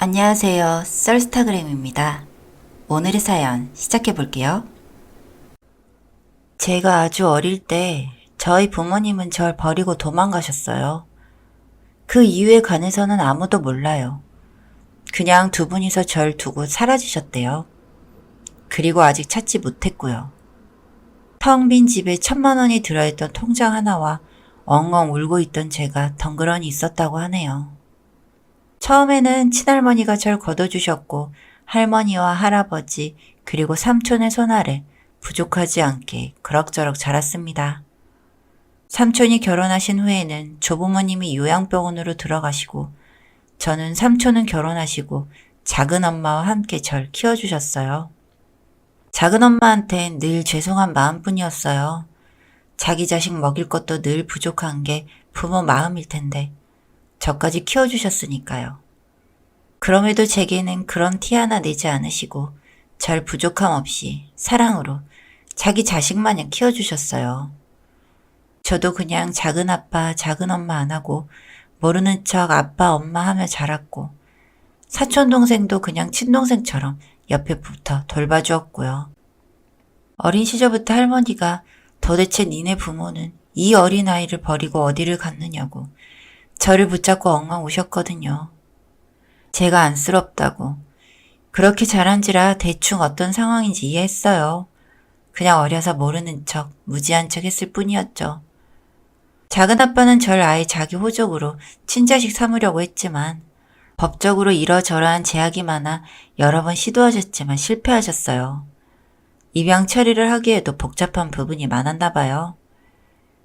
안녕하세요. 썰스타그램입니다. 오늘의 사연 시작해 볼게요. 제가 아주 어릴 때 저희 부모님은 절 버리고 도망가셨어요. 그 이유에 관해서는 아무도 몰라요. 그냥 두 분이서 절 두고 사라지셨대요. 그리고 아직 찾지 못했고요. 텅 빈 집에 1,000만 원이 들어있던 통장 하나와 엉엉 울고 있던 제가 덩그러니 있었다고 하네요. 처음에는 친할머니가 절 거둬주셨고 할머니와 할아버지 그리고 삼촌의 손 아래 부족하지 않게 그럭저럭 자랐습니다. 삼촌이 결혼하신 후에는 조부모님이 요양병원으로 들어가시고 저는 삼촌은 결혼하시고 작은 엄마와 함께 절 키워주셨어요. 작은 엄마한텐 늘 죄송한 마음뿐이었어요. 자기 자식 먹일 것도 늘 부족한 게 부모 마음일 텐데 저까지 키워주셨으니까요. 그럼에도 제게는 그런 티 하나 내지 않으시고 절 부족함 없이 사랑으로 자기 자식 마냥 키워주셨어요. 저도 그냥 작은 아빠, 작은 엄마 안 하고 모르는 척 아빠, 엄마 하며 자랐고 사촌 동생도 그냥 친동생처럼 옆에 붙어 돌봐주었고요. 어린 시절부터 할머니가 도대체 니네 부모는 이 어린아이를 버리고 어디를 갔느냐고 저를 붙잡고 엉엉 우셨거든요. 제가 안쓰럽다고. 그렇게 자란지라 대충 어떤 상황인지 이해했어요. 그냥 어려서 모르는 척, 무지한 척 했을 뿐이었죠. 작은 아빠는 절 아예 자기 호적으로 친자식 삼으려고 했지만 법적으로 이러저러한 제약이 많아 여러 번 시도하셨지만 실패하셨어요. 입양 처리를 하기에도 복잡한 부분이 많았나 봐요.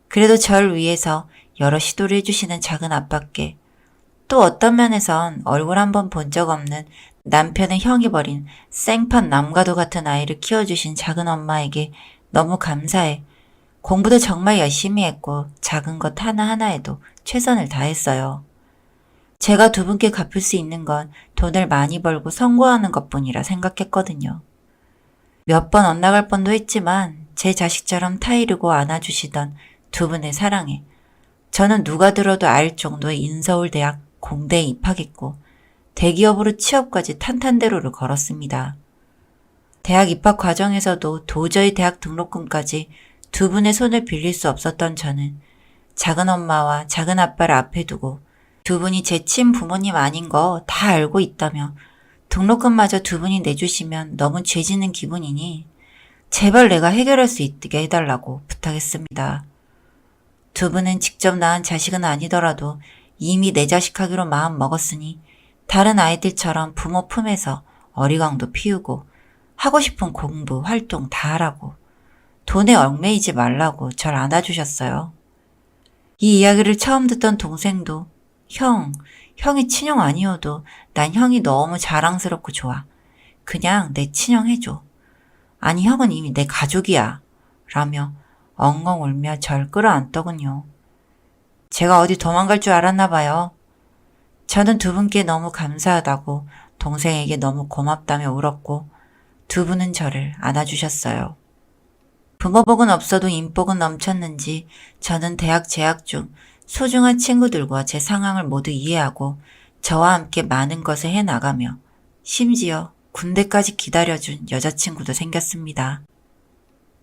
그래도 절 위해서 여러 시도를 해주시는 작은 아빠께 또 어떤 면에선 얼굴 한번 본 적 없는 남편의 형이 버린 생판 남과도 같은 아이를 키워주신 작은 엄마에게 너무 감사해. 공부도 정말 열심히 했고 작은 것 하나하나에도 최선을 다했어요. 제가 두 분께 갚을 수 있는 건 돈을 많이 벌고 성공하는 것뿐이라 생각했거든요. 몇 번 엇나갈 뻔도 했지만 제 자식처럼 타이르고 안아주시던 두 분의 사랑에 저는 누가 들어도 알 정도의 인서울대학 공대에 입학했고 대기업으로 취업까지 탄탄대로를 걸었습니다. 대학 입학 과정에서도 도저히 대학 등록금까지 두 분의 손을 빌릴 수 없었던 저는 작은 엄마와 작은 아빠를 앞에 두고 두 분이 제 친부모님 아닌 거 다 알고 있다며 등록금마저 두 분이 내주시면 너무 죄지는 기분이니 제발 내가 해결할 수 있게 해달라고 부탁했습니다. 두 분은 직접 낳은 자식은 아니더라도 이미 내 자식 하기로 마음 먹었으니 다른 아이들처럼 부모 품에서 어리광도 피우고 하고 싶은 공부, 활동 다 하라고 돈에 얽매이지 말라고 절 안아주셨어요. 이 이야기를 처음 듣던 동생도 형이 친형 아니어도 난 형이 너무 자랑스럽고 좋아. 그냥 내 친형 해줘. 아니 형은 이미 내 가족이야. 라며 엉엉 울며 절 끌어안더군요. 제가 어디 도망갈 줄 알았나 봐요. 저는 두 분께 너무 감사하다고 동생에게 너무 고맙다며 울었고 두 분은 저를 안아주셨어요. 부모복은 없어도 인복은 넘쳤는지 저는 대학 재학 중 소중한 친구들과 제 상황을 모두 이해하고 저와 함께 많은 것을 해나가며 심지어 군대까지 기다려준 여자친구도 생겼습니다.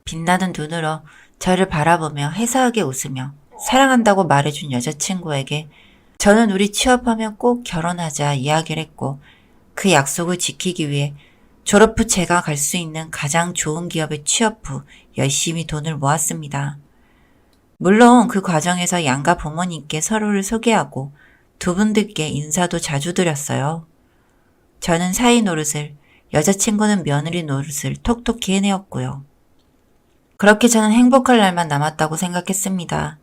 빛나는 눈으로 저를 바라보며 해사하게 웃으며 사랑한다고 말해준 여자친구에게 저는 우리 취업하면 꼭 결혼하자 이야기를 했고 그 약속을 지키기 위해 졸업 후 제가 갈 수 있는 가장 좋은 기업에 취업 후 열심히 돈을 모았습니다. 물론 그 과정에서 양가 부모님께 서로를 소개하고 두 분들께 인사도 자주 드렸어요. 저는 사위 노릇을, 여자친구는 며느리 노릇을 톡톡히 해내었고요. 그렇게 저는 행복할 날만 남았다고 생각했습니다.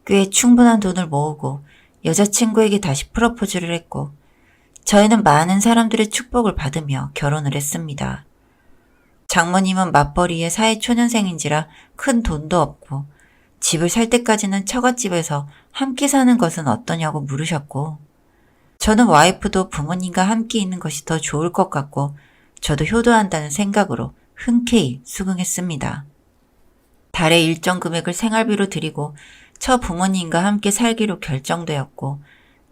꽤 충분한 돈을 모으고 여자친구에게 다시 프로포즈를 했고 저희는 많은 사람들의 축복을 받으며 결혼을 했습니다. 장모님은 맞벌이의 사회초년생인지라 큰 돈도 없고 집을 살 때까지는 처갓집에서 함께 사는 것은 어떠냐고 물으셨고 저는 와이프도 부모님과 함께 있는 것이 더 좋을 것 같고 저도 효도한다는 생각으로 흔쾌히 수긍했습니다. 달에 일정 금액을 생활비로 드리고 처부모님과 함께 살기로 결정되었고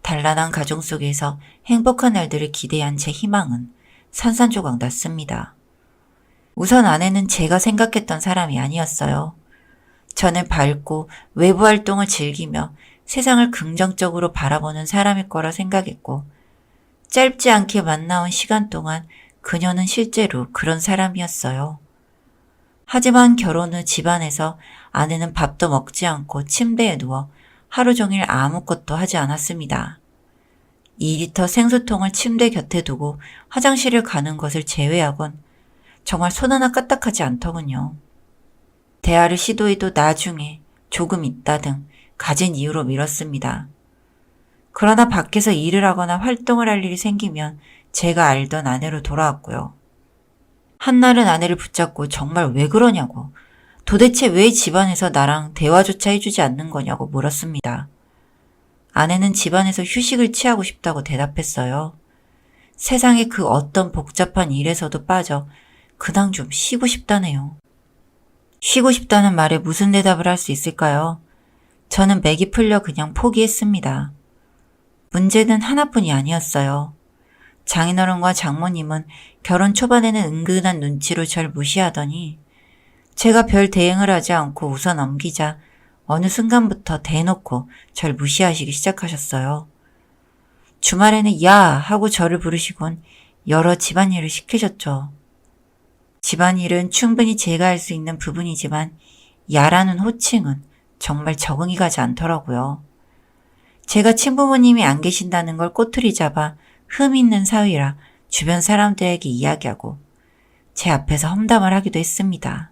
단란한 가정 속에서 행복한 날들을 기대한 제 희망은 산산조각 났습니다. 우선 아내는 제가 생각했던 사람이 아니었어요. 저는 밝고 외부 활동을 즐기며 세상을 긍정적으로 바라보는 사람일 거라 생각했고, 짧지 않게 만나온 시간 동안 그녀는 실제로 그런 사람이었어요. 하지만 결혼 후 집안에서 아내는 밥도 먹지 않고 침대에 누워 하루 종일 아무것도 하지 않았습니다. 2리터 생수통을 침대 곁에 두고 화장실을 가는 것을 제외하곤 정말 손 하나 까딱하지 않더군요. 대화를 시도해도 나중에 조금 있다 등 가진 이유로 미뤘습니다. 그러나 밖에서 일을 하거나 활동을 할 일이 생기면 제가 알던 아내로 돌아왔고요. 한날은 아내를 붙잡고 정말 왜 그러냐고, 도대체 왜 집안에서 나랑 대화조차 해주지 않는 거냐고 물었습니다. 아내는 집안에서 휴식을 취하고 싶다고 대답했어요. 세상의 그 어떤 복잡한 일에서도 빠져 그냥 좀 쉬고 싶다네요. 쉬고 싶다는 말에 무슨 대답을 할 수 있을까요? 저는 맥이 풀려 그냥 포기했습니다. 문제는 하나뿐이 아니었어요. 장인어른과 장모님은 결혼 초반에는 은근한 눈치로 절 무시하더니 제가 별 대응을 하지 않고 웃어 넘기자 어느 순간부터 대놓고 절 무시하시기 시작하셨어요. 주말에는 야 하고 저를 부르시곤 여러 집안일을 시키셨죠. 집안일은 충분히 제가 할 수 있는 부분이지만 야라는 호칭은 정말 적응이 가지 않더라고요. 제가 친부모님이 안 계신다는 걸 꼬투리 잡아 흠 있는 사위라 주변 사람들에게 이야기하고 제 앞에서 험담을 하기도 했습니다.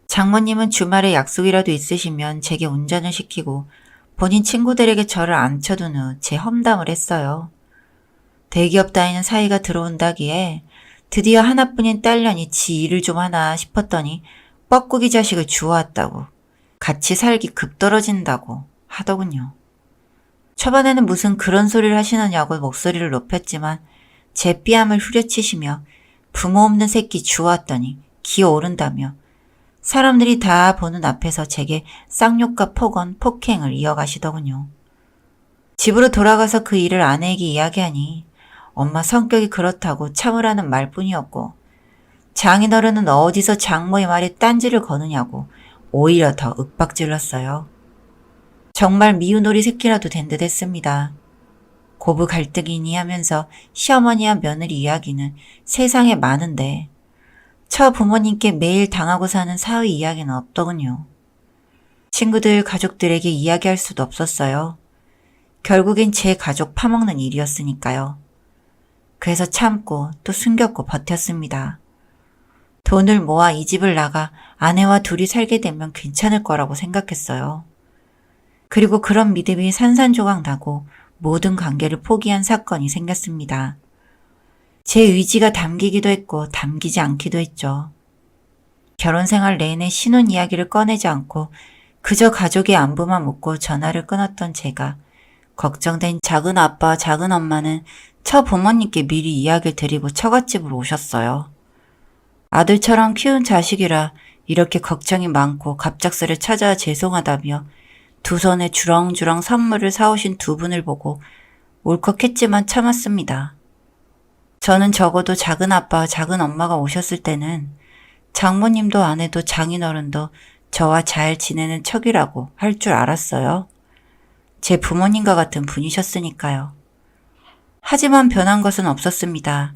장모님은 주말에 약속이라도 있으시면 제게 운전을 시키고 본인 친구들에게 저를 앉혀둔 후 제 험담을 했어요. 대기업 다니는 사위가 들어온다기에 드디어 하나뿐인 딸년이 지 일을 좀 하나 싶었더니 뻐꾸기 자식을 주워왔다고, 같이 살기 급떨어진다고 하더군요. 초반에는 무슨 그런 소리를 하시느냐고 목소리를 높였지만 제 삐암을 후려치시며 부모 없는 새끼 주워왔더니 기어오른다며 사람들이 다 보는 앞에서 제게 쌍욕과 폭언, 폭행을 이어가시더군요. 집으로 돌아가서 그 일을 아내에게 이야기하니 엄마 성격이 그렇다고 참으라는 말뿐이었고, 장인어른은 어디서 장모의 말에 딴지를 거느냐고 오히려 더 윽박질렀어요. 정말 미운오리 새끼라도 된 듯 했습니다. 고부 갈등이니 하면서 시어머니와 며느리 이야기는 세상에 많은데 처부모님께 매일 당하고 사는 사위 이야기는 없더군요. 친구들, 가족들에게 이야기할 수도 없었어요. 결국엔 제 가족 파먹는 일이었으니까요. 그래서 참고 또 숨겼고 버텼습니다. 돈을 모아 이 집을 나가 아내와 둘이 살게 되면 괜찮을 거라고 생각했어요. 그리고 그런 믿음이 산산조각 나고 모든 관계를 포기한 사건이 생겼습니다. 제 의지가 담기기도 했고 담기지 않기도 했죠. 결혼 생활 내내 신혼 이야기를 꺼내지 않고 그저 가족의 안부만 묻고 전화를 끊었던 제가 걱정된 작은 아빠와 작은 엄마는 처부모님께 미리 이야기를 드리고 처갓집으로 오셨어요. 아들처럼 키운 자식이라 이렇게 걱정이 많고 갑작스레 찾아와 죄송하다며 두 손에 주렁주렁 선물을 사오신 두 분을 보고 울컥했지만 참았습니다. 저는 적어도 작은 아빠와 작은 엄마가 오셨을 때는 장모님도 아내도 장인어른도 저와 잘 지내는 척이라고 할 줄 알았어요. 제 부모님과 같은 분이셨으니까요. 하지만 변한 것은 없었습니다.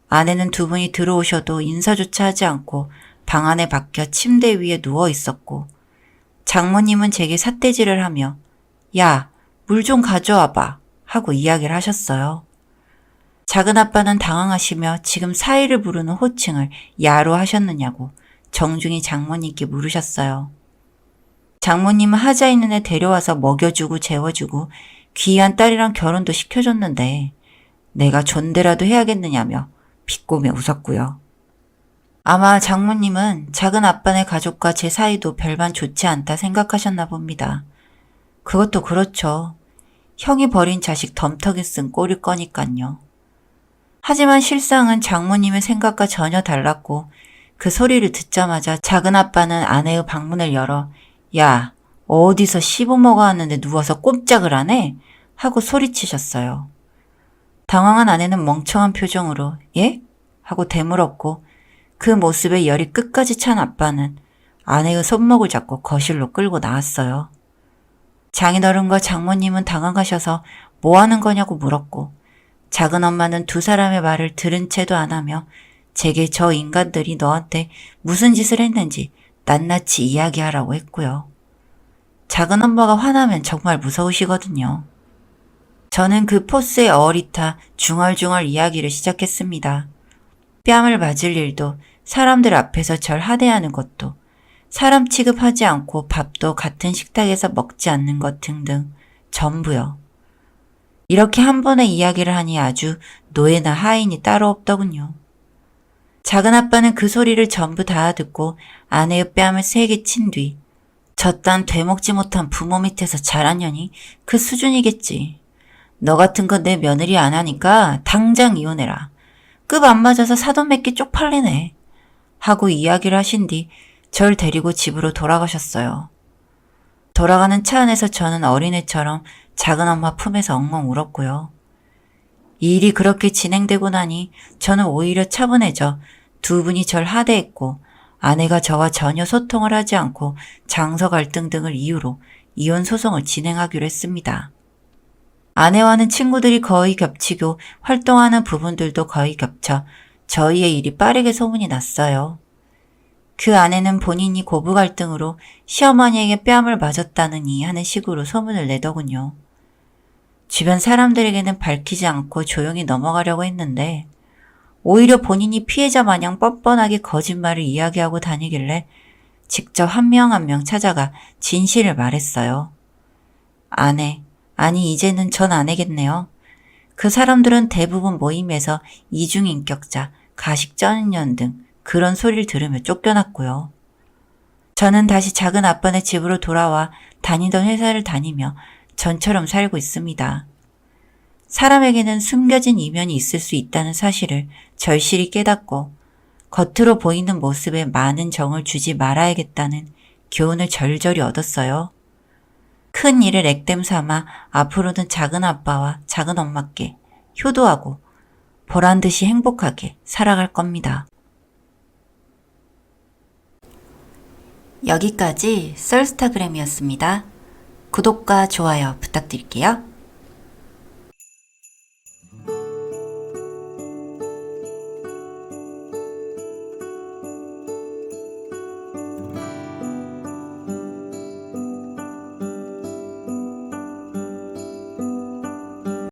아내는 두 분이 들어오셔도 인사조차 하지 않고 방 안에 박혀 침대 위에 누워 있었고, 장모님은 제게 삿대질을 하며 야, 물 좀 가져와봐 하고 이야기를 하셨어요. 작은 아빠는 당황하시며 지금 사위를 부르는 호칭을 야로 하셨느냐고 정중히 장모님께 물으셨어요. 장모님은 하자 있는 애 데려와서 먹여주고 재워주고 귀한 딸이랑 결혼도 시켜줬는데 내가 존대라도 해야겠느냐며 비꼬며 웃었고요. 아마 장모님은 작은 아빠네 가족과 제 사이도 별반 좋지 않다 생각하셨나 봅니다. 그것도 그렇죠. 형이 버린 자식 덤터기 쓴 꼴일 거니깐요. 하지만 실상은 장모님의 생각과 전혀 달랐고 그 소리를 듣자마자 작은 아빠는 아내의 방문을 열어 야, 어디서 씹어먹어 왔는데 누워서 꼼짝을 안 해? 하고 소리치셨어요. 당황한 아내는 멍청한 표정으로 예? 하고 되물었고 그 모습에 열이 끝까지 찬 아빠는 아내의 손목을 잡고 거실로 끌고 나왔어요. 장인어른과 장모님은 당황하셔서 뭐 하는 거냐고 물었고 작은 엄마는 두 사람의 말을 들은 채도 안 하며 제게 저 인간들이 너한테 무슨 짓을 했는지 낱낱이 이야기하라고 했고요. 작은 엄마가 화나면 정말 무서우시거든요. 저는 그 포스에 어리타 중얼중얼 이야기를 시작했습니다. 뺨을 맞을 일도 사람들 앞에서 절 하대하는 것도 사람 취급하지 않고 밥도 같은 식탁에서 먹지 않는 것 등등 전부요. 이렇게 한 번에 이야기를 하니 아주 노예나 하인이 따로 없더군요. 작은 아빠는 그 소리를 전부 다 듣고 아내의 뺨을 세게 친 뒤 저딴 되먹지 못한 부모 밑에서 자란 년이 그 수준이겠지. 너 같은 건 내 며느리 안 하니까 당장 이혼해라. 급 안 맞아서 사돈 맺기 쪽팔리네. 하고 이야기를 하신 뒤 절 데리고 집으로 돌아가셨어요. 돌아가는 차 안에서 저는 어린애처럼 작은 엄마 품에서 엉엉 울었고요. 이 일이 그렇게 진행되고 나니 저는 오히려 차분해져 두 분이 절 하대했고 아내가 저와 전혀 소통을 하지 않고 장서 갈등 등을 이유로 이혼 소송을 진행하기로 했습니다. 아내와는 친구들이 거의 겹치고 활동하는 부분들도 거의 겹쳐 저희의 일이 빠르게 소문이 났어요. 그 아내는 본인이 고부 갈등으로 시어머니에게 뺨을 맞았다느니 하는 식으로 소문을 내더군요. 주변 사람들에게는 밝히지 않고 조용히 넘어가려고 했는데 오히려 본인이 피해자 마냥 뻔뻔하게 거짓말을 이야기하고 다니길래 직접 한 명 한 명 찾아가 진실을 말했어요. 아니 이제는 전 아내겠네요. 그 사람들은 대부분 모임에서 이중인격자, 가식 쩌는 년 등 그런 소리를 들으며 쫓겨났고요. 저는 다시 작은 아빠네 집으로 돌아와 다니던 회사를 다니며 전처럼 살고 있습니다. 사람에게는 숨겨진 이면이 있을 수 있다는 사실을 절실히 깨닫고 겉으로 보이는 모습에 많은 정을 주지 말아야겠다는 교훈을 절절히 얻었어요. 큰 일을 액땜 삼아 앞으로는 작은 아빠와 작은 엄마께 효도하고 보란듯이 행복하게 살아갈 겁니다. 여기까지 썰스타그램이었습니다. 구독과 좋아요 부탁드릴게요.